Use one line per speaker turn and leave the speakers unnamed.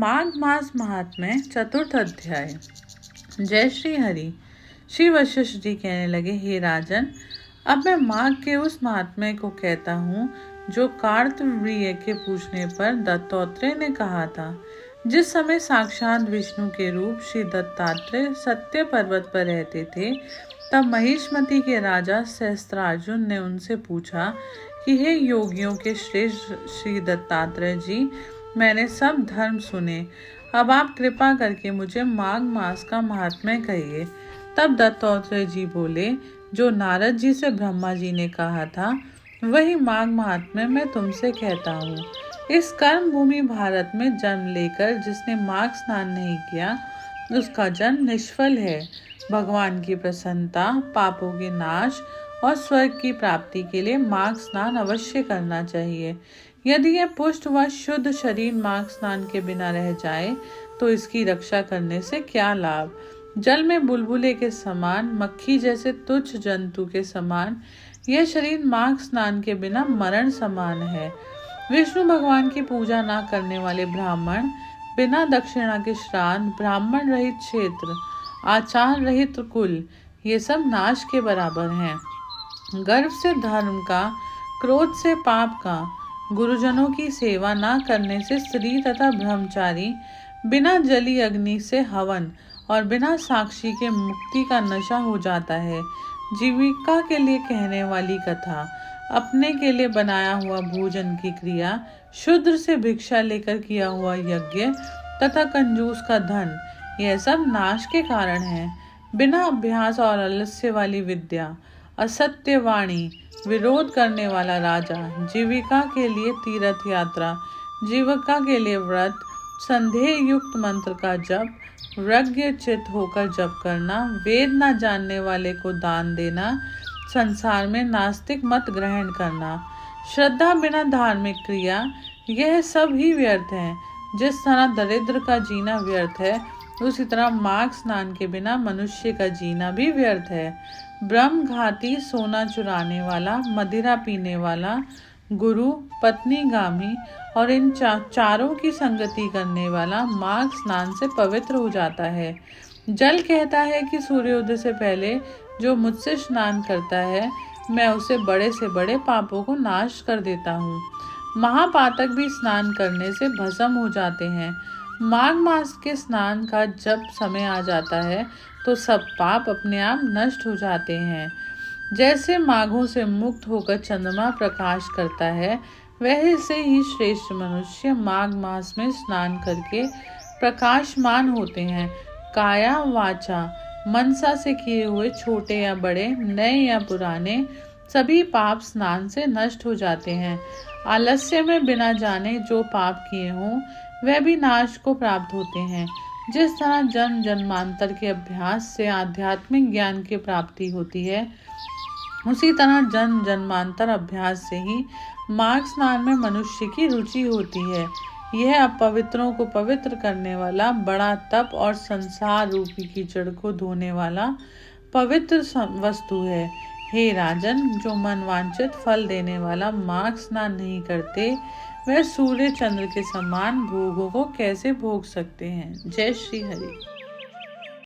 माघ मास महात्म्य चतुर्थ अध्याय। जय श्री हरि। श्री वशिष्ठ जी कहने लगे, हे राजन, अब मैं माघ के उस महात्म्य को कहता हूँ जो कार्तवीर्य के पूछने पर दत्तात्रेय ने कहा था। जिस समय साक्षात विष्णु के रूप श्री दत्तात्रेय सत्य पर्वत पर रहते थे, तब महिष्मति के राजा सहस्त्रार्जुन ने उनसे पूछा कि हे योगियों के श्रेष्ठ श्री दत्तात्रेय जी, मैंने सब धर्म सुने, अब आप कृपा करके मुझे माघ मास का महात्म्य कहिए। तब दत्तात्रेय जी बोले, जो नारद जी से ब्रह्मा जी ने कहा था वही माघ महात्म्य मैं तुमसे कहता हूँ। इस कर्म भूमि भारत में जन्म लेकर जिसने माघ स्नान नहीं किया, उसका जन्म निष्फल है। भगवान की प्रसन्नता, पापों के नाश और स्वर्ग की प्राप्ति के लिए माघ स्नान अवश्य करना चाहिए। यदि यह पुष्ट व शुद्ध शरीर माघ स्नान के बिना रह जाए तो इसकी रक्षा करने से क्या लाभ। जल में बुलबुले के समान, मक्खी जैसे तुच्छ जंतु के समान यह शरीर माघ स्नान के बिना मरण समान है। विष्णु भगवान की पूजा न करने वाले ब्राह्मण, बिना दक्षिणा के श्राद्ध, ब्राह्मण रहित क्षेत्र, आचार रहित कुल, ये सब नाश के बराबर हैं। गर्व से धर्म का, क्रोध से पाप का, गुरुजनों की सेवा न करने से स्त्री तथा ब्रह्मचारी, बिना जली अग्नि से हवन और बिना साक्षी के मुक्ति का नशा हो जाता है। जीविका के लिए कहने वाली कथा, अपने के लिए बनाया हुआ भोजन की क्रिया, शूद्र से भिक्षा लेकर किया हुआ यज्ञ तथा कंजूस का धन, यह सब नाश के कारण है। बिना अभ्यास और आलस्य वाली विद्या, असत्य वाणी, विरोध करने वाला राजा, जीविका के लिए तीर्थ यात्रा, जीविका के लिए व्रत, संदेह युक्त मंत्र का जप, प्रज्ञ चित्त होकर जप करना, वेद न जानने वाले को दान देना, संसार में नास्तिक मत ग्रहण करना, श्रद्धा बिना धार्मिक क्रिया, यह सब ही व्यर्थ है। जिस तरह दरिद्र का जीना व्यर्थ है, उसी तरह माघ स्नान के बिना मनुष्य का जीना भी व्यर्थ है। ब्रह्म घाती, सोना चुराने वाला, मदिरा पीने वाला, गुरु, पत्नी गामी और इन चारों की संगति करने वाला माघ स्नान से पवित्र हो जाता है। जल कहता है कि सूर्योदय से पहले जो मुझसे स्नान करता है, मैं उसे बड़े से बड़े पापों को नाश कर देता हूँ। महापातक भी स्नान करने से भस्म हो जाते हैं। माघ मास के स्नान का जब समय आ जाता है तो सब पाप अपने आप नष्ट हो जाते हैं। जैसे माघों से मुक्त होकर चंद्रमा प्रकाश करता है, वैसे ही श्रेष्ठ मनुष्य माघ मास में स्नान करके प्रकाशमान होते हैं। काया वाचा मनसा से किए हुए छोटे या बड़े, नए या पुराने, सभी पाप स्नान से नष्ट हो जाते हैं। आलस्य में बिना जाने जो पाप किए हों, वह भी नाश को प्राप्त होते हैं। जिस तरह जन्म जन्मांतर के अभ्यास से आध्यात्मिक ज्ञान की प्राप्ति होती है, उसी तरह जन्म जन्मांतर अभ्यास से ही माघ स्नान में मनुष्य की रुचि होती है। यह अपवित्रों को पवित्र करने वाला बड़ा तप और संसार रूपी कीचड़ को धोने वाला पवित्र वस्तु है। हे राजन, जो मनवांचित फल देने वाला माघ स्नान नहीं करते, वह सूर्य चंद्र के समान भोगों को कैसे भोग सकते हैं। जय श्री हरि।